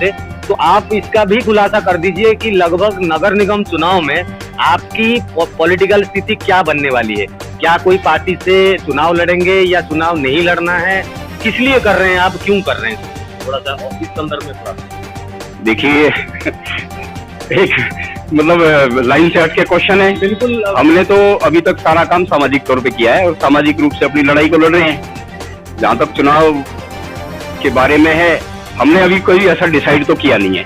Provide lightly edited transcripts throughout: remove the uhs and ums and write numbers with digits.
से, तो आप इसका भी खुलासा कर दीजिए कि लगभग नगर निगम चुनाव में आपकी पॉलिटिकल स्थिति क्या बनने वाली है। क्या कोई पार्टी से चुनाव लड़ेंगे या चुनाव नहीं लड़ना है, किस लिए कर रहे हैं आप, क्यों कर रहे हैं? थोड़ा सा इस संदर्भ में थोड़ा देखिए एक मतलब लाइन से हट के क्वेश्चन है। बिल्कुल। हमने तो अभी तक सारा काम सामाजिक तौर पे किया है और सामाजिक रूप से अपनी लड़ाई को लड़ रहे हैं। जहाँ तक चुनाव के बारे में है, हमने अभी कोई ऐसा डिसाइड तो किया नहीं है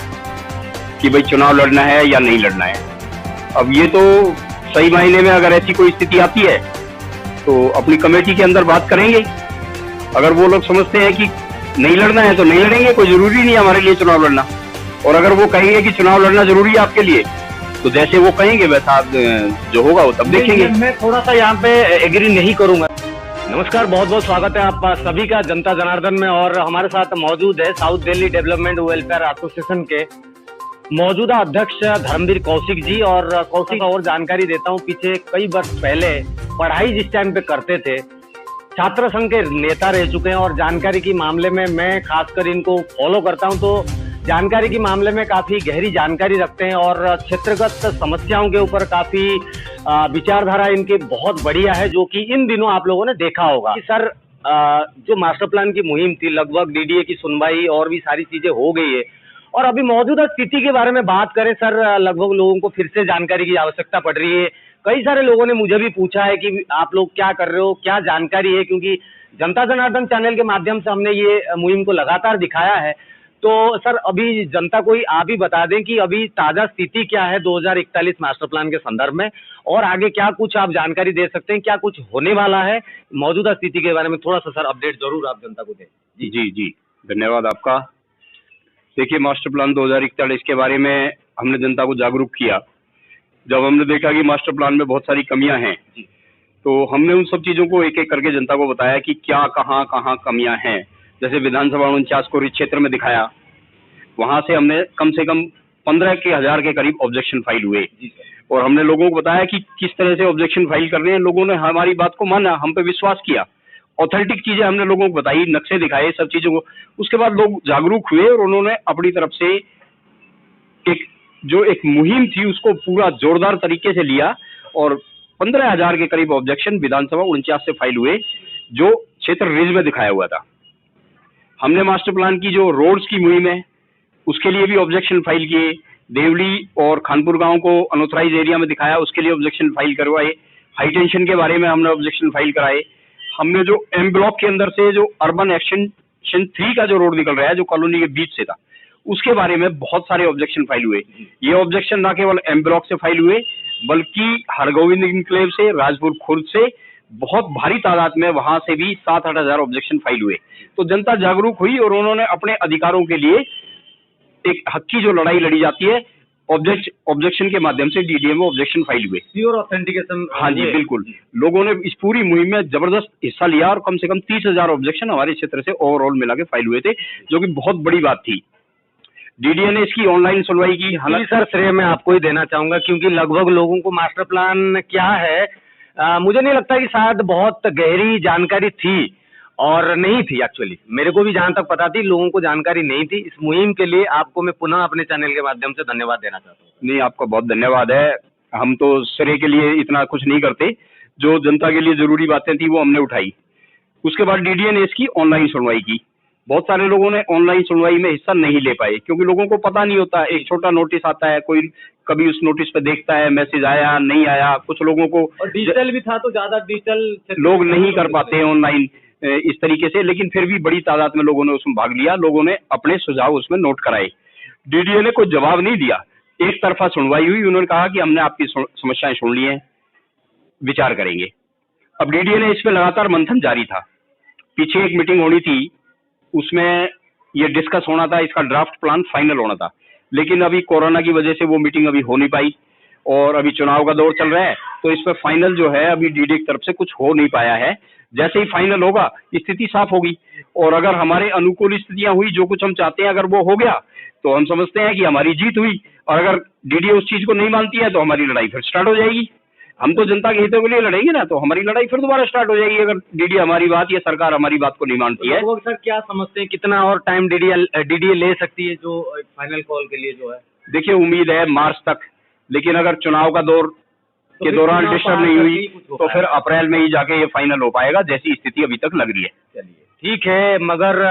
कि भाई चुनाव लड़ना है या नहीं लड़ना है। अब ये तो सही मायने में अगर ऐसी कोई स्थिति आती है तो अपनी कमेटी के अंदर बात करेंगे। अगर वो लोग समझते हैं कि नहीं लड़ना है तो नहीं लड़ेंगे, कोई जरूरी नहीं है हमारे लिए चुनाव लड़ना। और अगर वो कहेंगे कि चुनाव लड़ना जरूरी है आपके लिए, तो जैसे वो कहेंगे वैसा जो होगा वो तब देखेंगे। मैं थोड़ा सा यहाँ पे एग्री नहीं करूंगा। नमस्कार, बहुत बहुत स्वागत है आप सभी का जनता जनार्दन में। और हमारे साथ मौजूद है south Delhi development welfare association के मौजूदा अध्यक्ष धर्मवीर कौशिक जी। और कौशिक और जानकारी देता हूँ, पीछे कई वर्ष पहले पढ़ाई जिस टाइम पे करते थे, छात्र संघ के नेता रह चुके हैं। और जानकारी के मामले में मैं खासकर इनको फॉलो करता हूं, तो जानकारी के मामले में काफी गहरी जानकारी रखते हैं और क्षेत्रगत समस्याओं के ऊपर काफी विचारधारा इनकी बहुत बढ़िया है, जो कि इन दिनों आप लोगों ने देखा होगा कि सर जो मास्टर प्लान की मुहिम थी, लगभग डीडीए की सुनवाई और भी सारी चीजें हो गई है। और अभी मौजूदा स्थिति के बारे में बात करें सर, लगभग लोगों को फिर से जानकारी की आवश्यकता पड़ रही है। कई सारे लोगों ने मुझे भी पूछा है कि आप लोग क्या कर रहे हो, क्या जानकारी है, क्योंकि जनता जनार्दन चैनल के माध्यम से हमने ये मुहिम को लगातार दिखाया है। तो सर अभी जनता को आप ही बता दें कि अभी ताजा स्थिति क्या है 2041 मास्टर प्लान के संदर्भ में, और आगे क्या कुछ आप जानकारी दे सकते हैं, क्या कुछ होने वाला है, मौजूदा स्थिति के बारे में थोड़ा सा सर अपडेट जरूर आप जनता को दें। जी जी जी, धन्यवाद आपका। देखिए, मास्टर प्लान 2041 के बारे में हमने जनता को जागरूक किया। जब हमने देखा कि मास्टर प्लान में बहुत सारी कमियां हैं, तो हमने उन सब चीजों को एक एक करके जनता को बताया कि क्या कहाँ कहाँ कमियां हैं। जैसे विधानसभा 49 को क्षेत्र में दिखाया, वहां से कम 15,000 के करीब ऑब्जेक्शन फाइल हुए। और हमने लोगों को बताया कि किस तरह से ऑब्जेक्शन फाइल कर रहे हैं। लोगों ने हमारी बात को माना, हम पे विश्वास किया, ऑथेंटिक चीजें हमने लोगों को बताई, नक्शे दिखाए, सब चीजों को। उसके बाद लोग जागरूक हुए और उन्होंने अपनी तरफ से एक मुहिम थी उसको पूरा जोरदार तरीके से लिया और 15,000 के करीब ऑब्जेक्शन विधानसभा 49 से फाइल हुए, जो क्षेत्र रिज में दिखाया हुआ था। हमने मास्टर प्लान की जो रोड्स की मुहिम है उसके लिए भी ऑब्जेक्शन फाइल किए। देवली और खानपुर गांव को अनऑथराइज एरिया में दिखाया, उसके लिए ऑब्जेक्शन फाइल करवाए। हाई टेंशन के बारे में हमने ऑब्जेक्शन फाइल कराए। हमने जो एम ब्लॉक के अंदर से जो अर्बन एक्सटेंशन 3 का जो रोड निकल रहा है, जो कॉलोनी के बीच से था, उसके बारे में बहुत सारे ऑब्जेक्शन फाइल हुए। ये ऑब्जेक्शन ना केवल एम ब्लॉक से फाइल हुए, बल्कि हरगोविंद इंक्लेव से, राजपुर खुर्द से बहुत भारी तादाद में वहां से भी 7-8 हजार ऑब्जेक्शन फाइल हुए। तो जनता जागरूक हुई और उन्होंने अपने अधिकारों के लिए एक हक की जो लड़ाई लड़ी जाती है, ऑब्जेक्शन के माध्यम से डीडीए में ऑब्जेक्शन फाइल हुए। Pure authentication. हाँ जी, बिल्कुल। लोगों ने इस पूरी मुहिम में जबरदस्त हिस्सा लिया और कम से कम 30,000 ऑब्जेक्शन हमारे क्षेत्र से ओवरऑल मिला के फाइल हुए थे, जो कि बहुत बड़ी बात थी। डीडीए ने इसकी ऑनलाइन सुनवाई की। हालांकि सर श्रेय मैं आपको ही देना चाहूंगा, क्योंकि लगभग लोगों को मास्टर प्लान क्या है मुझे नहीं लगता कि शायद बहुत गहरी जानकारी थी, और नहीं थी। एक्चुअली मेरे को भी जहां तक पता थी, लोगों को जानकारी नहीं थी। इस मुहिम के लिए आपको मैं पुनः अपने चैनल के माध्यम से धन्यवाद देना चाहता हूँ। नहीं, आपका बहुत धन्यवाद है। हम तो श्रेय के लिए इतना कुछ नहीं करते, जो जनता के लिए जरूरी बातें थी वो हमने उठाई। उसके बाद डीडीए ने इसकी ऑनलाइन सुनवाई की। बहुत सारे लोगों ने ऑनलाइन सुनवाई में हिस्सा नहीं ले पाए, क्योंकि लोगों को पता नहीं होता। एक छोटा नोटिस आता है, कोई कभी उस नोटिस पे देखता है मैसेज आया नहीं आया। कुछ लोगों को और डिजिटल भी था, तो ज्यादा डिजिटल लोग नहीं कर पाते हैं ऑनलाइन इस तरीके से, लेकिन फिर भी बड़ी तादाद में लोगों ने उसमें भाग लिया। लोगों ने अपने सुझाव उसमें नोट कराए। डीडीए ने कोई जवाब नहीं दिया, एक तरफा सुनवाई हुई। उन्होंने कहा कि हमने आपकी समस्याएं सुन ली हैं, विचार करेंगे। अब डीडीए ने इस पे लगातार मंथन जारी था। पीछे एक मीटिंग होनी थी, उसमें ये डिस्कस होना था, इसका ड्राफ्ट प्लान फाइनल होना था, लेकिन अभी कोरोना की वजह से वो मीटिंग अभी हो नहीं पाई और अभी चुनाव का दौर चल रहा है, तो इस पर फाइनल जो है अभी डीडीए की तरफ से कुछ हो नहीं पाया है। जैसे ही फाइनल होगा स्थिति साफ होगी, और अगर हमारे अनुकूल स्थितियां हुई, जो कुछ हम चाहते हैं अगर वो हो गया, तो हम समझते हैं कि हमारी जीत हुई। और अगर डीडीए उस चीज को नहीं मानती है तो हमारी लड़ाई फिर स्टार्ट हो जाएगी। हम तो जनता के हितों के लिए लड़ेंगे ना, तो हमारी लड़ाई फिर दोबारा स्टार्ट हो जाएगी अगर डीडीए हमारी बात या सरकार हमारी बात को नहीं मानती है। तो सर क्या समझते हैं कितना और टाइम डीडीए ले सकती है जो फाइनल कॉल के लिए जो है? देखिए उम्मीद है मार्च तक, लेकिन अगर चुनाव का दौर के दौरान डिस्टर्ब नहीं हुई तो फिर अप्रैल में ही जाके ये फाइनल हो पाएगा, जैसी स्थिति अभी तक लग रही है। चलिए ठीक है, मगर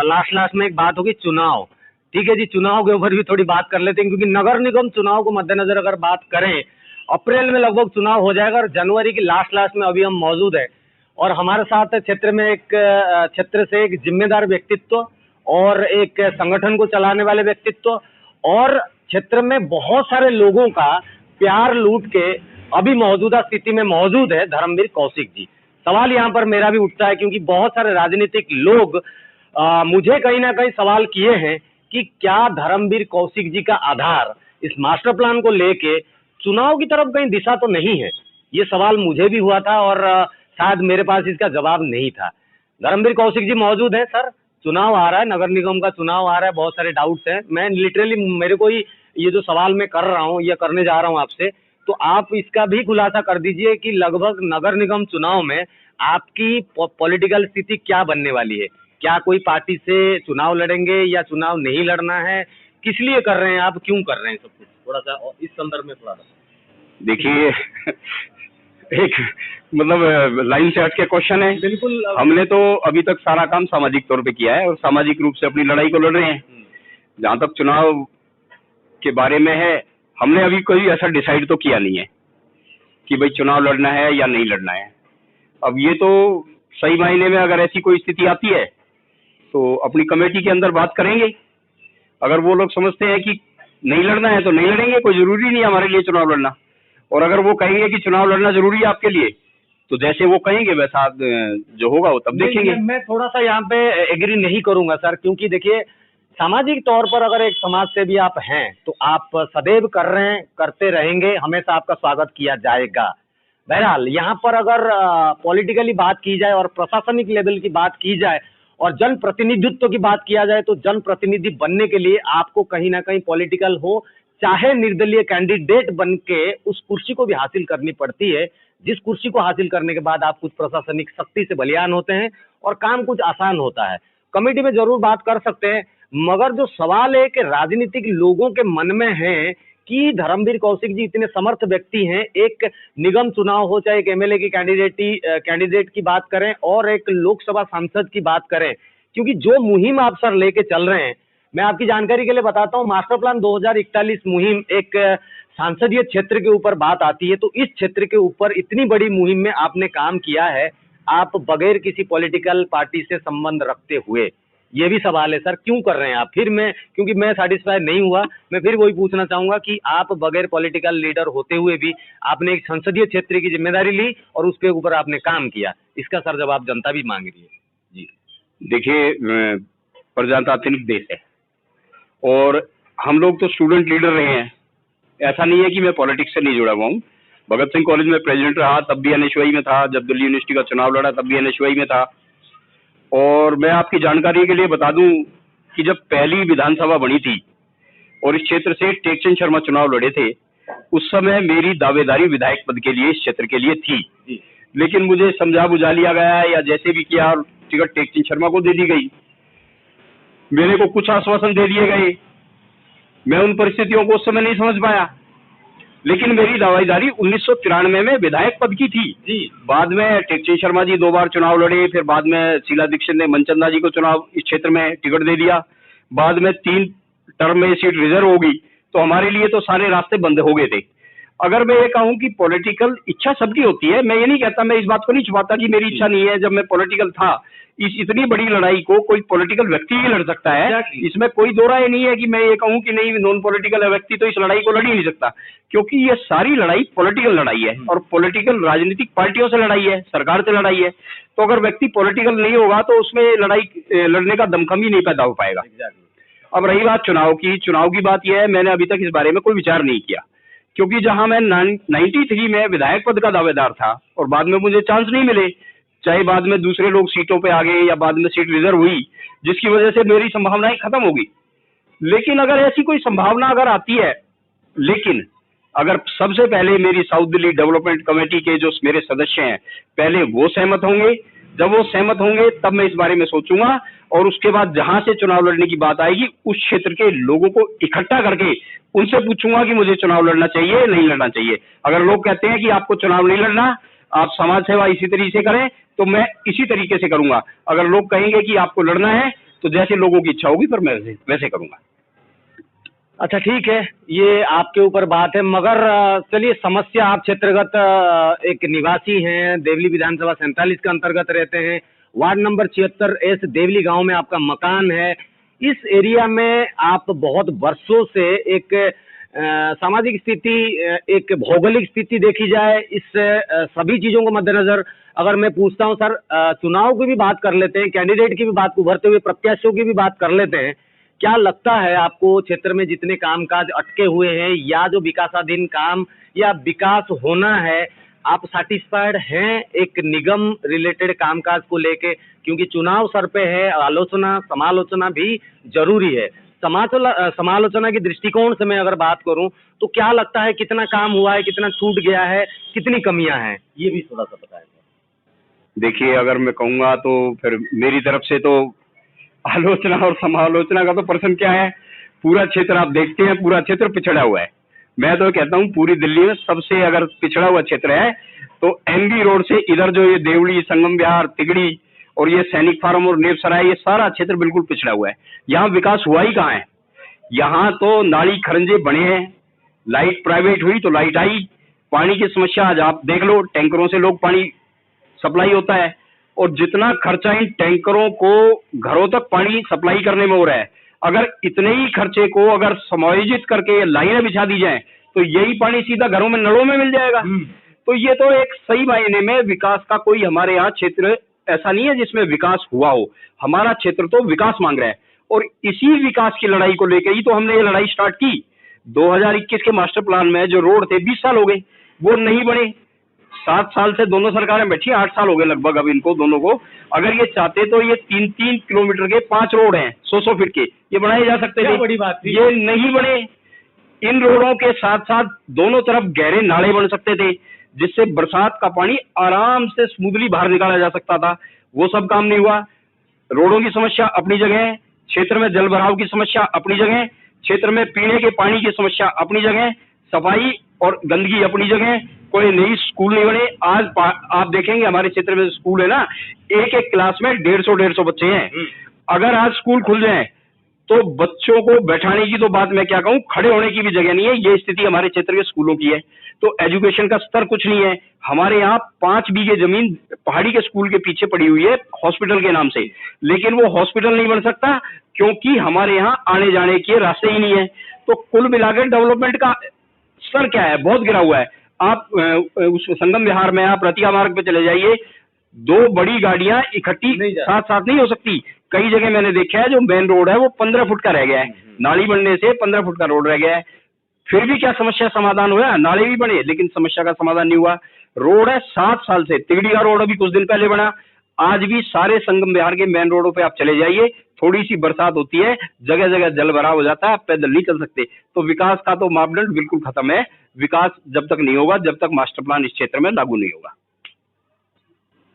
लास्ट में एक बात होगी चुनाव, ठीक है जी, चुनाव के ऊपर भी थोड़ी बात कर लेते हैं, क्योंकि नगर निगम चुनाव को मद्देनजर अगर बात करें, अप्रैल में लगभग चुनाव हो जाएगा और जनवरी की लास्ट में अभी हम मौजूद है और हमारे साथ क्षेत्र में क्षेत्र से एक जिम्मेदार व्यक्तित्व और एक संगठन को चलाने वाले व्यक्तित्व और क्षेत्र में बहुत सारे लोगों का प्यार लूट के अभी मौजूदा स्थिति में मौजूद है धर्मवीर कौशिक जी। सवाल यहाँ पर मेरा भी उठता है, क्योंकि बहुत सारे राजनीतिक लोग मुझे कहीं ना कहीं सवाल किए हैं कि क्या धर्मवीर कौशिक जी का आधार इस मास्टर प्लान को लेके चुनाव की तरफ कहीं दिशा तो नहीं है। ये सवाल मुझे भी हुआ था और शायद मेरे पास इसका जवाब नहीं था। धर्मवीर कौशिक जी मौजूद है। सर, चुनाव आ रहा है, नगर निगम का चुनाव आ रहा है, बहुत सारे डाउट्स हैं। मैं लिटरली मेरे को ही ये जो सवाल मैं कर रहा हूँ या करने जा रहा हूँ आपसे, तो आप इसका भी खुलासा कर दीजिए कि लगभग नगर निगम चुनाव में आपकी पॉलिटिकल स्थिति क्या बनने वाली है? क्या कोई पार्टी से चुनाव लड़ेंगे या चुनाव नहीं लड़ना है? किस लिए कर रहे हैं आप, क्यों कर रहे हैं सब कुछ? थोड़ा सा इस संदर्भ में थोड़ा सा देखिए एक मतलब लाइन से हट के क्वेश्चन है। बिल्कुल, हमने तो अभी तक सारा काम सामाजिक तौर पे किया है और सामाजिक रूप से अपनी लड़ाई को लड़ रहे हैं। जहाँ तक चुनाव के बारे में है, हमने अभी कोई ऐसा डिसाइड तो किया नहीं है कि भाई चुनाव लड़ना है या नहीं लड़ना है। अब ये तो सही मायने में अगर ऐसी कोई स्थिति आती है तो अपनी कमेटी के अंदर बात करेंगे। अगर वो लोग समझते हैं कि नहीं लड़ना है तो नहीं लड़ेंगे, कोई जरूरी नहीं है हमारे लिए चुनाव लड़ना। और अगर वो कहेंगे कि चुनाव लड़ना जरूरी है आपके लिए, तो जैसे वो कहेंगे वैसा जो होगा वो तब देखेंगे। मैं थोड़ा सा यहाँ पे एग्री नहीं करूंगा सर, क्योंकि देखिए सामाजिक तौर पर अगर एक समाज से भी आप हैं तो आप सदैव कर रहे हैं, करते रहेंगे, हमेशा आपका स्वागत किया जाएगा। बहरहाल यहाँ पर अगर पॉलिटिकली बात की जाए और प्रशासनिक लेवल की बात की जाए और जन प्रतिनिधित्व की बात किया जाए, तो जन प्रतिनिधि बनने के लिए आपको कहीं ना कहीं पॉलिटिकल हो चाहे निर्दलीय कैंडिडेट बन के उस कुर्सी को भी हासिल करनी पड़ती है, जिस कुर्सी को हासिल करने के बाद आप कुछ प्रशासनिक शक्ति से बलियान होते हैं और काम कुछ आसान होता है। कमेटी में जरूर बात कर सकते हैं, मगर जो सवाल है कि राजनीतिक लोगों के मन में है कि धर्मवीर कौशिक जी इतने समर्थ व्यक्ति हैं, एक निगम चुनाव हो चाहे एक एमएलए की कैंडिडेट की बात करें और एक लोकसभा सांसद की बात करें, क्योंकि जो मुहिम आप सर लेके चल रहे हैं, मैं आपकी जानकारी के लिए बताता हूं, मास्टर प्लान 2041 मुहिम एक सांसदीय क्षेत्र के ऊपर बात आती है, तो इस क्षेत्र के ऊपर इतनी बड़ी मुहिम में आपने काम किया है, आप बगैर किसी पॉलिटिकल पार्टी से संबंध रखते हुए। ये भी सवाल है सर, क्यों कर रहे हैं आप? फिर मैं, क्योंकि मैं सेटिस्फाई नहीं हुआ, मैं फिर वही पूछना चाहूंगा कि आप बगैर पॉलिटिकल लीडर होते हुए भी आपने एक संसदीय क्षेत्र की जिम्मेदारी ली और उसके ऊपर आपने काम किया, इसका सर जवाब जनता भी मांग रही है जी। देखिए प्रजातांत्रिक देश है और हम लोग तो स्टूडेंट लीडर रहे हैं। ऐसा नहीं है कि मैं पॉलिटिक्स से नहीं जुड़ा हुआ हूँ। भगत सिंह कॉलेज में प्रेसिडेंट रहा, तब भी एनएसयूआई में था। जब दिल्ली यूनिवर्सिटी का चुनाव लड़ा तब भी एनएसयूआई में था। और मैं आपकी जानकारी के लिए बता दूं कि जब पहली विधानसभा बनी थी और इस क्षेत्र से टेकचंद शर्मा चुनाव लड़े थे, उस समय मेरी दावेदारी विधायक पद के लिए इस क्षेत्र के लिए थी, लेकिन मुझे समझा बुझा लिया गया या जैसे भी किया और टिकट टेकचंद शर्मा को दे दी गई। मेरे को कुछ आश्वासन दे दिए गए, मैं उन परिस्थितियों को उस समय नहीं समझ पाया, लेकिन मेरी दावेदारी 1993 में विधायक पद की थी जी। बाद में टेकचंद शर्मा जी 2 बार चुनाव लड़े, फिर बाद में शीला दीक्षित ने मनचंदा जी को चुनाव इस क्षेत्र में टिकट दे दिया, बाद में 3 टर्म में सीट रिजर्व होगी, तो हमारे लिए तो सारे रास्ते बंद हो गए थे। अगर मैं ये कहूं कि पॉलिटिकल इच्छा सबकी होती है, मैं ये नहीं कहता, मैं इस बात को नहीं छुपाता कि मेरी इच्छा नहीं है। जब मैं पॉलिटिकल था, इस इतनी बड़ी लड़ाई को कोई पॉलिटिकल व्यक्ति ही लड़ सकता है, इसमें कोई दो राय नहीं है कि मैं ये कहूं कि नहीं नॉन पॉलिटिकल व्यक्ति तो इस लड़ाई को लड़ ही नहीं सकता, क्योंकि ये सारी लड़ाई पॉलिटिकल लड़ाई है और पॉलिटिकल राजनीतिक पार्टियों से लड़ाई है, सरकार से लड़ाई है। तो अगर व्यक्ति पॉलिटिकल नहीं होगा तो उसमें लड़ाई लड़ने का दमखम ही नहीं पैदा हो पाएगा। अब रही बात चुनाव की बात यह है, मैंने अभी तक इस बारे में कोई विचार नहीं किया, क्योंकि जहां मैं 93 में विधायक पद का दावेदार था और बाद में मुझे चांस नहीं मिले, चाहे बाद में दूसरे लोग सीटों पे आ गए या बाद में सीट रिजर्व हुई, जिसकी वजह से मेरी संभावनाएं खत्म हो गई। लेकिन अगर ऐसी कोई संभावना अगर आती है, लेकिन अगर सबसे पहले मेरी साउथ दिल्ली डेवलपमेंट कमेटी के जो मेरे सदस्य हैं पहले वो सहमत होंगे, जब वो सहमत होंगे तब मैं इस बारे में सोचूंगा, और उसके बाद जहां से चुनाव लड़ने की बात आएगी उस क्षेत्र के लोगों को इकट्ठा करके उनसे पूछूंगा कि मुझे चुनाव लड़ना चाहिए नहीं लड़ना चाहिए। अगर लोग कहते हैं कि आपको चुनाव नहीं लड़ना, आप समाज सेवा इसी तरीके से करें, तो मैं इसी तरीके से करूंगा। अगर लोग कहेंगे कि आपको लड़ना है तो जैसे लोगों की इच्छा होगी पर मैं वैसे करूंगा। अच्छा ठीक है, ये आपके ऊपर बात है, मगर चलिए समस्या, आप क्षेत्रगत एक निवासी हैं, देवली विधानसभा 47 के अंतर्गत रहते हैं, वार्ड नंबर 76 देवली गांव में आपका मकान है। इस एरिया में आप बहुत वर्षों से एक सामाजिक स्थिति, एक भौगोलिक स्थिति देखी जाए, इस सभी चीजों को मद्देनजर अगर मैं पूछता हूं सर, चुनाव की भी बात कर लेते हैं, कैंडिडेट की भी बात, उभरते हुए प्रत्याशियों की भी बात कर लेते हैं। क्या लगता है आपको क्षेत्र में जितने कामकाज अटके हुए हैं या जो विकासाधीन काम या विकास होना है, आप सैटिस्फाइड हैं एक निगम रिलेटेड कामकाज को लेके? क्योंकि चुनाव सर पे है, आलोचना समालोचना भी जरूरी है। समालोचना के दृष्टिकोण से मैं अगर बात करूं तो क्या लगता है, कितना काम हुआ है, कितना छूट गया है, कितनी कमियां हैं, ये भी थोड़ा सा बताएं। देखिए, अगर मैं कहूंगा तो फिर मेरी तरफ से तो आलोचना और समालोचना का तो प्रश्न क्या है। पूरा क्षेत्र आप देखते हैं, पूरा क्षेत्र पिछड़ा हुआ है। मैं तो कहता हूँ पूरी दिल्ली में सबसे अगर पिछड़ा हुआ क्षेत्र है तो एमबी रोड से इधर जो ये देवली, संगम विहार, तिगड़ी और ये सैनिक फार्म और नेपसराय, ये सारा क्षेत्र बिल्कुल पिछड़ा हुआ है। यहाँ विकास हुआ ही कहाँ है। यहाँ तो नाली खरंजे बने हैं, लाइट प्राइवेट हुई तो लाइट आई, पानी की समस्या आज आप देख लो, टैंकरों से लोग पानी सप्लाई होता है, और जितना खर्चा इन टैंकरों को घरों तक पानी सप्लाई करने में हो रहा है, अगर इतने ही खर्चे को अगर समायोजित करके लाइनें बिछा दी जाएं तो यही पानी सीधा घरों में, नलों में मिल जाएगा। तो ये तो एक सही मायने में विकास का कोई हमारे यहाँ क्षेत्र ऐसा नहीं है जिसमें विकास हुआ हो। हमारा क्षेत्र तो विकास मांग रहा है, और इसी विकास की लड़ाई को लेकर ही तो हमने ये लड़ाई स्टार्ट की। 2021 के मास्टर प्लान में जो रोड थे 20 साल हो गए, वो नहीं बने। 7 साल से दोनों सरकारें बैठी, 8 साल हो गए लगभग अब इनको दोनों को। अगर ये चाहते तो ये 3-3 किलोमीटर के 5 रोड हैं 100 फीट के, ये बनाए जा सकते थे। बड़ी बात थी। ये नहीं बने। इन रोडों के साथ साथ दोनों तरफ गहरे नाले बन सकते थे, जिससे बरसात का पानी आराम से स्मूथली बाहर निकाला जा सकता था। वो सब काम नहीं हुआ। रोडों की समस्या अपनी जगह, क्षेत्र में जल भराव की समस्या अपनी जगह, क्षेत्र में पीने के पानी की समस्या अपनी जगह, सफाई और गंदगी अपनी जगह, कोई नई स्कूल नहीं बने। आज आप देखेंगे हमारे क्षेत्र में स्कूल है ना, एक एक क्लास में 150 बच्चे हैं। अगर आज स्कूल खुल जाए तो बच्चों को बैठाने की तो बात मैं क्या कहूँ, खड़े होने की भी जगह नहीं है। ये स्थिति हमारे क्षेत्र के स्कूलों की है। तो एजुकेशन का स्तर कुछ नहीं है। हमारे यहाँ 5 बीघे जमीन पहाड़ी के स्कूल के पीछे पड़ी हुई है हॉस्पिटल के नाम से, लेकिन वो हॉस्पिटल नहीं बन सकता क्योंकि हमारे यहाँ आने जाने के रास्ते ही नहीं है। तो कुल मिलाकर डेवलपमेंट का स्तर क्या है, बहुत गिरा हुआ है। आप उस संगम विहार में आप रतिया मार्ग पे चले जाइए, 2 बड़ी गाड़ियां इकट्ठी साथ साथ नहीं हो सकती। कई जगह मैंने देखा है जो मेन रोड है वो 15 फुट का रह गया है, नाली बनने से 15 फुट का रोड रह गया है। फिर भी क्या समस्या समाधान हुआ? नाले भी बने लेकिन समस्या का समाधान नहीं हुआ। रोड है 7 साल से, तिगड़ी का रोड अभी कुछ दिन पहले बना। आज भी सारे संगम विहार के मेन रोडों पे आप चले जाइए, थोड़ी सी बरसात होती है, जगह जगह जल भराव हो जाता है, आप पैदल नहीं चल सकते। तो विकास का तो मापदंड बिल्कुल खत्म है। विकास जब तक नहीं होगा, जब तक मास्टर प्लान इस क्षेत्र में लागू नहीं होगा।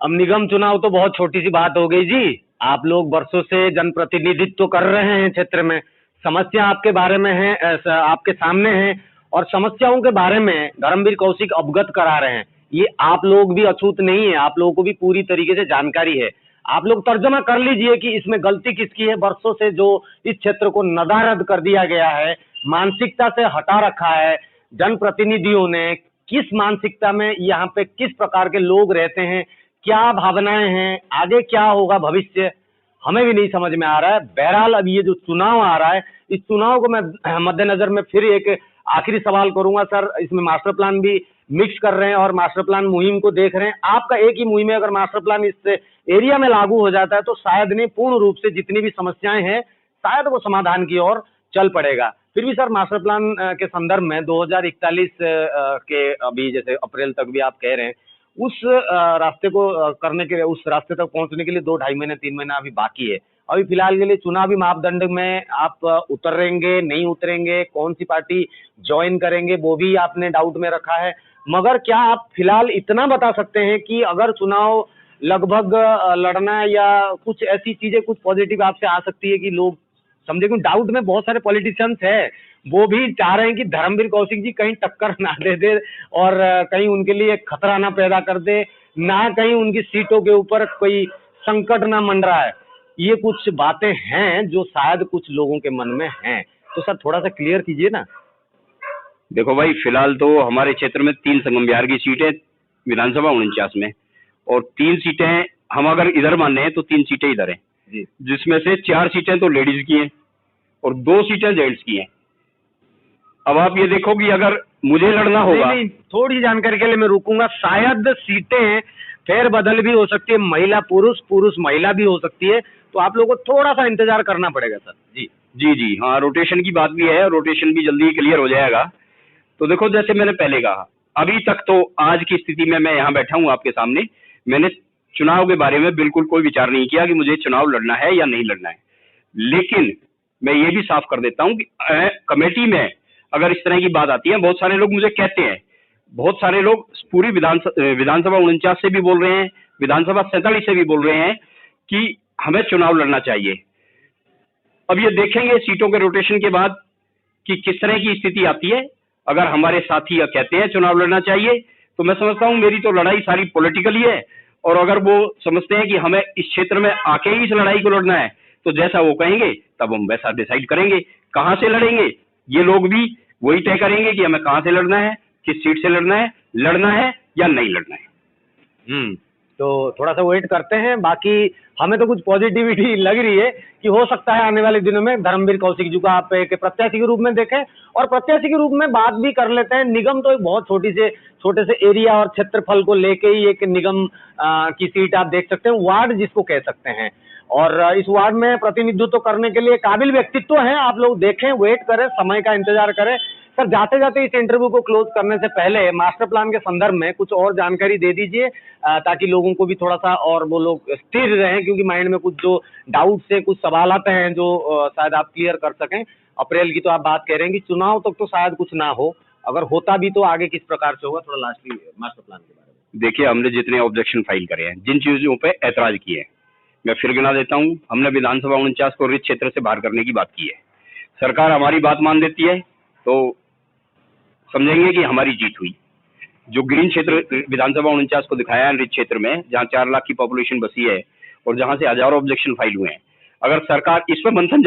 अब निगम चुनाव तो बहुत छोटी सी बात हो गई जी। आप लोग वर्षों से जनप्रतिनिधित्व तो कर रहे हैं क्षेत्र में, समस्या आपके बारे में है, आपके सामने है, और समस्याओं के बारे में धर्मवीर कौशिक अवगत करा रहे हैं। ये आप लोग भी अछूत नहीं है, आप लोगों को भी पूरी तरीके से जानकारी है। आप लोग तर्जमा कर लीजिए कि इसमें गलती किसकी है। वर्षों से जो इस क्षेत्र को नदारद कर दिया गया है, मानसिकता से हटा रखा है, जनप्रतिनिधियों ने किस मानसिकता में यहाँ पे किस प्रकार के लोग रहते हैं, क्या भावनाएं हैं, आगे क्या होगा भविष्य, हमें भी नहीं समझ में आ रहा है। बहरहाल अब ये जो चुनाव आ रहा है, इस चुनाव को मैं मद्देनजर में फिर एक आखिरी सवाल करूंगा सर। इसमें मास्टर प्लान भी मिक्स कर रहे हैं और मास्टर प्लान मुहिम को देख रहे हैं। आपका एक ही मुहिम है, अगर मास्टर प्लान इस एरिया में लागू हो जाता है तो शायद नहीं, पूर्ण रूप से जितनी भी समस्याएं हैं शायद वो समाधान की ओर चल पड़ेगा। फिर भी सर मास्टर प्लान के संदर्भ में 2041 के अभी जैसे अप्रैल तक भी आप कह रहे हैं, उस रास्ते को करने के लिए, उस रास्ते तक पहुंचने के लिए 2-2.5 महीने 3 महीना अभी बाकी है। अभी फिलहाल के लिए चुनावी मापदंड में आप उतरेंगे, नहीं उतरेंगे, कौन सी पार्टी ज्वाइन करेंगे, वो भी आपने डाउट में रखा है। मगर क्या आप फिलहाल इतना बता सकते हैं कि अगर चुनाव लगभग लड़ना है या कुछ ऐसी चीजें, कुछ पॉजिटिव आपसे आ सकती है कि लोग समझे? क्योंकि डाउट में बहुत सारे पॉलिटिशियंस हैं, वो भी चाह रहे हैं कि धर्मवीर कौशिक जी कहीं टक्कर ना दे दे और कहीं उनके लिए खतरा ना पैदा कर दे, ना कहीं उनकी सीटों के ऊपर कोई संकट ना मंडरा है। ये कुछ बातें हैं जो शायद कुछ लोगों के मन में हैं, तो सर थोड़ा सा क्लियर कीजिए ना। देखो भाई, फिलहाल तो हमारे क्षेत्र में 3 संगम बिहार की सीटें विधानसभा 49 में, और 3 सीटें हम अगर इधर माने हैं तो 3 सीटें इधर हैं जी। जिसमें से 4 सीटें तो लेडीज की हैं और 2 सीटें जेंट्स की हैं। अब आप ये देखो कि अगर मुझे लड़ना होगा, नहीं, थोड़ी जानकारी के लिए मैं रुकूंगा। शायद सीटें फेर बदल भी हो सकती है, महिला पुरुष, पुरुष महिला भी हो सकती है, तो आप लोगों को थोड़ा सा इंतजार करना पड़ेगा सर। जी जी जी हाँ, रोटेशन की बात भी है, रोटेशन भी जल्दी क्लियर हो जाएगा। तो देखो, जैसे मैंने पहले कहा, अभी तक तो आज की स्थिति में मैं यहाँ बैठा हूँ आपके सामने, मैंने चुनाव के बारे में बिल्कुल कोई विचार नहीं किया कि मुझे चुनाव लड़ना है या नहीं लड़ना है। लेकिन मैं ये भी साफ कर देता हूँ कि कमेटी में अगर इस तरह की बात आती है, बहुत सारे लोग मुझे कहते हैं, बहुत सारे लोग पूरी विधानसभा 49 से भी बोल रहे हैं, विधानसभा 47 से भी बोल रहे हैं कि हमें चुनाव लड़ना चाहिए। अब ये देखेंगे सीटों के रोटेशन के बाद कि किस तरह की स्थिति आती है। अगर हमारे साथी कहते हैं चुनाव लड़ना चाहिए, तो मैं समझता हूं मेरी तो लड़ाई सारी पॉलिटिकल ही है, और अगर वो समझते हैं कि हमें इस क्षेत्र में आके ही इस लड़ाई को लड़ना है, तो जैसा वो कहेंगे तब हम वैसा डिसाइड करेंगे। कहां से लड़ेंगे ये लोग भी वही तय करेंगे कि हमें कहां से लड़ना है, किस सीट से लड़ना है या नहीं लड़ना है। तो थोड़ा सा वेट करते हैं। बाकी हमें तो कुछ पॉजिटिविटी लग रही है कि हो सकता है आने वाले दिनों में धर्मवीर कौशिक जी को आप एक प्रत्याशी के रूप में देखें, और प्रत्याशी के रूप में बात भी कर लेते हैं। निगम तो एक बहुत छोटे से एरिया और क्षेत्रफल को लेके ही एक निगम की सीट आप देख सकते हैं, वार्ड जिसको कह सकते हैं, और इस वार्ड में प्रतिनिधित्व करने के लिए काबिल व्यक्तित्व हैं। आप लोग देखें, वेट करें, समय का इंतजार करें। सर जाते जाते इस इंटरव्यू को क्लोज करने से पहले मास्टर प्लान के संदर्भ में कुछ और जानकारी दे दीजिए, ताकि लोगों को भी थोड़ा सा और वो लोग स्थिर रहें, क्योंकि माइंड में कुछ जो डाउट से कुछ सवाल आते हैं जो शायद आप क्लियर कर सकें। अप्रैल की तो आप बात कह रहे हैं कि चुनाव तक तो शायद कुछ ना हो, अगर होता भी तो आगे किस प्रकार से होगा, थोड़ा लास्टली मास्टर प्लान के बारे में। देखिए, हमने जितने ऑब्जेक्शन फाइल करे हैं, जिन चीजों पे ऐतराज किए हैं, मैं फिर गिना देता हूं। हमने विधानसभा 49 को रिच क्षेत्र से बाहर करने की बात की है। सरकार हमारी बात मान देती है तो समझेंगे कि हमारी जीत हुई। जो ग्रीन क्षेत्र विधानसभा 49 को दिखाया है रिच क्षेत्र में, जहां 4 लाख की पॉपुलेशन बसी है और जहां से हजारों ऑब्जेक्शन फाइल हुए हैं, अगर सरकार इस पे मंथन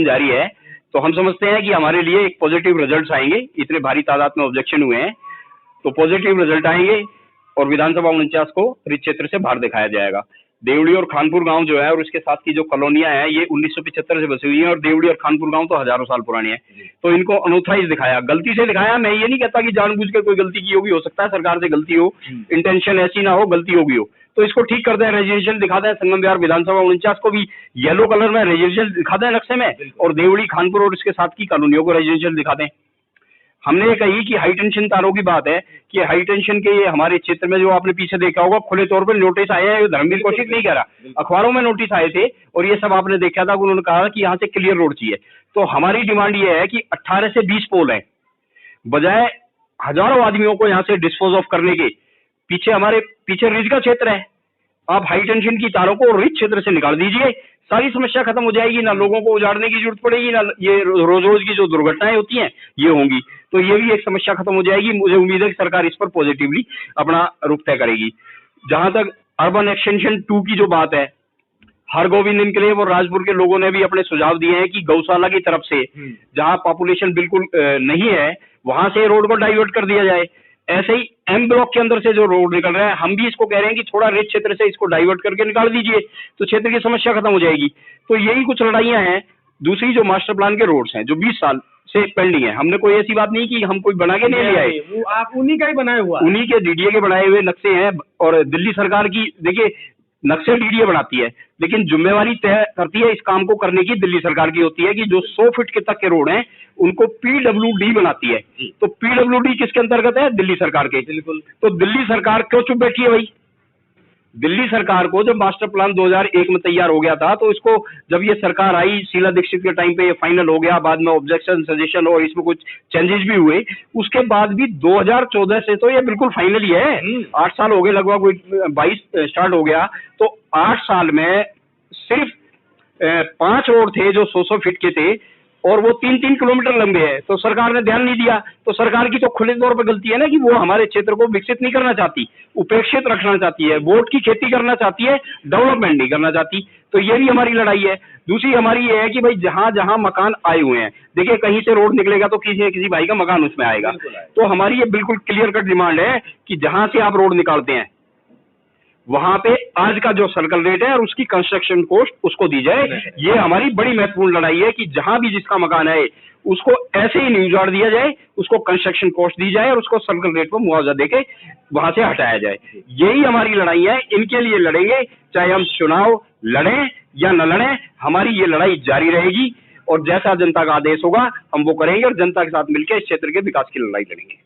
जारी है तो हम समझते हैं कि हमारे लिए एक पॉजिटिव रिजल्ट आएंगे। इतने भारी तादाद में ऑब्जेक्शन हुए हैं तो पॉजिटिव रिजल्ट आएंगे और विधानसभा 49 को रिच क्षेत्र से बाहर दिखाया जाएगा। देवड़ी और खानपुर गांव जो है और उसके साथ की जो कॉलोनियां हैं, ये 1975 से बसी हुई हैं, और देवड़ी और खानपुर गांव तो हजारों साल पुरानी है। तो इनको अनऑथराइज दिखाया, गलती से दिखाया। मैं ये नहीं कहता कि जानबूझ के कोई गलती की होगी, हो सकता है सरकार से गलती हो, इंटेंशन ऐसी ना हो, गलती होगी हो, तो इसको ठीक कर दें, रेजिडेंशियल दिखा दें। संगम विहार विधानसभा 49 को भी येलो कलर में रेजिडेंशियल दिखा दें नक्शे में, और देवड़ी, खानपुर और इसके साथ की कॉलोनियों को रेजिडेंशियल दिखा दें। हमने ये कही कि हाई टेंशन तारों की बात है कि हाई टेंशन के ये हमारे क्षेत्र में जो आपने पीछे देखा होगा, खुले तौर पर नोटिस आए हैं। धर्मवीर कौशिक नहीं कह रहा, अखबारों में नोटिस आए थे और ये सब आपने देखा था। उन्होंने कहा कि यहाँ से क्लियर रोड चाहिए। तो हमारी डिमांड ये है कि 18 से 20 पोल हैं, बजाय हजारों आदमियों को यहाँ से डिस्पोज ऑफ करने के। हमारे पीछे रिज का क्षेत्र है, आप हाई टेंशन की तारों को रिच क्षेत्र से निकाल दीजिए, सारी समस्या खत्म हो जाएगी। ना लोगों को उजाड़ने की जरूरत पड़ेगी, ना ये रोज रोज की जो दुर्घटनाएं होती हैं ये होंगी। तो ये भी एक समस्या खत्म हो जाएगी। मुझे उम्मीद है कि सरकार इस पर पॉजिटिवली अपना रुख तय करेगी। जहां तक अर्बन एक्सटेंशन 2 की जो बात है, हरगोविंद इनक्लेव और राजपुर के लोगों ने भी अपने सुझाव दिए हैं कि गौशाला की तरफ से जहां पॉपुलेशन बिल्कुल नहीं है, वहां से रोड को डाइवर्ट कर दिया जाए। ऐसे ही एम ब्लॉक के अंदर से जो रोड निकल रहा है, हम भी इसको कह रहे हैं कि थोड़ा रिच क्षेत्र से इसको डाइवर्ट करके निकाल दीजिए, तो क्षेत्र की समस्या खत्म हो जाएगी। तो यही कुछ लड़ाइयां हैं। दूसरी जो मास्टर प्लान के रोड्स हैं जो 20 साल से पेंडिंग है, हमने कोई ऐसी बात नहीं की, हम कोई बना के नहीं ले आए, आप उन्हीं का ही बनाए हुआ, उन्हीं के डीडीए के बनाए हुए नक्शे हैं। और दिल्ली सरकार की, देखिए, नक्शे डीडीए बनाती है, लेकिन जिम्मेवारी तय करती है इस काम को करने की दिल्ली सरकार की होती है कि जो 100 फीट के तक के रोड हैं उनको पीडब्ल्यूडी बनाती है। तो पीडब्ल्यूडी किसके अंतर्गत है? दिल्ली सरकार के। बिल्कुल। तो दिल्ली सरकार क्यों चुप बैठी है भाई? दिल्ली सरकार को जब मास्टर प्लान 2001 में तैयार हो गया था, तो इसको जब ये सरकार आई, शीला दीक्षित के टाइम पे ये फाइनल हो गया, बाद में ऑब्जेक्शन, सजेशन और इसमें कुछ चेंजेस भी हुए। उसके बाद भी 2014 से तो ये बिल्कुल फाइनल ही है। 8 साल हो गए, लगभग 22 स्टार्ट हो गया, तो 8 साल में सिर्फ 5 रोड थे जो 100 फीट के थे, और वो 3-3 किलोमीटर लंबे हैं। तो सरकार ने ध्यान नहीं दिया। तो सरकार की तो खुले तौर पर गलती है ना कि वो हमारे क्षेत्र को विकसित नहीं करना चाहती, उपेक्षित रखना चाहती है, वोट की खेती करना चाहती है, डेवलपमेंट नहीं करना चाहती। तो ये भी हमारी लड़ाई है। दूसरी हमारी ये है कि भाई जहां जहां मकान आए हुए हैं, देखिए कहीं से रोड निकलेगा तो किसी न किसी भाई का मकान उसमें आएगा। तो हमारी ये बिल्कुल क्लियर कट डिमांड है कि जहां से आप रोड निकालते हैं वहां पे आज का जो सर्कल रेट है और उसकी कंस्ट्रक्शन कॉस्ट उसको दी जाए। ये हमारी बड़ी महत्वपूर्ण लड़ाई है कि जहां भी जिसका मकान है उसको ऐसे ही नहीं उजाड़ दिया जाए, उसको कंस्ट्रक्शन कॉस्ट दी जाए और उसको सर्कल रेट पर मुआवजा देके वहां से हटाया जाए। यही हमारी लड़ाई है, इनके लिए लड़ेंगे, चाहे हम चुनाव लड़ें या न लड़ें, हमारी ये लड़ाई जारी रहेगी। और जैसा जनता का आदेश होगा हम वो करेंगे और जनता के साथ मिलकर इस क्षेत्र के विकास की लड़ाई लड़ेंगे।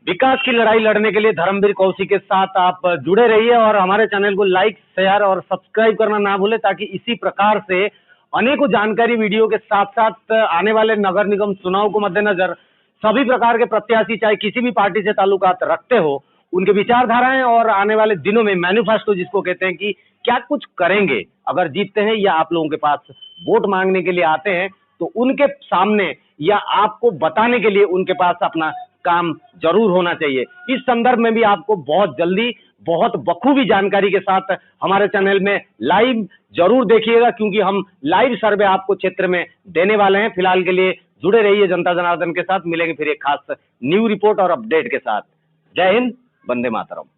विकास की लड़ाई लड़ने के लिए धर्मवीर कौशिक के साथ आप जुड़े रहिए और हमारे चैनल को लाइक, शेयर और सब्सक्राइब करना ना भूलें, ताकि इसी प्रकार से अनेकों जानकारी वीडियो के साथ साथ आने वाले नगर निगम चुनाव को मद्देनजर सभी प्रकार के प्रत्याशी चाहे किसी भी पार्टी से ताल्लुकात रखते हो, उनके विचारधाराएं और आने वाले दिनों में मैनिफेस्टो जिसको कहते हैं कि क्या कुछ करेंगे अगर जीतते हैं या आप लोगों के पास वोट मांगने के लिए आते हैं, तो उनके सामने या आपको बताने के लिए उनके पास अपना काम जरूर होना चाहिए। इस संदर्भ में भी आपको बहुत जल्दी बहुत बखूबी जानकारी के साथ हमारे चैनल में लाइव जरूर देखिएगा, क्योंकि हम लाइव सर्वे आपको क्षेत्र में देने वाले हैं। फिलहाल के लिए जुड़े रहिए जनता जनार्दन के साथ। मिलेंगे फिर एक खास न्यू रिपोर्ट और अपडेट के साथ। जय हिंद, वंदे मातरम।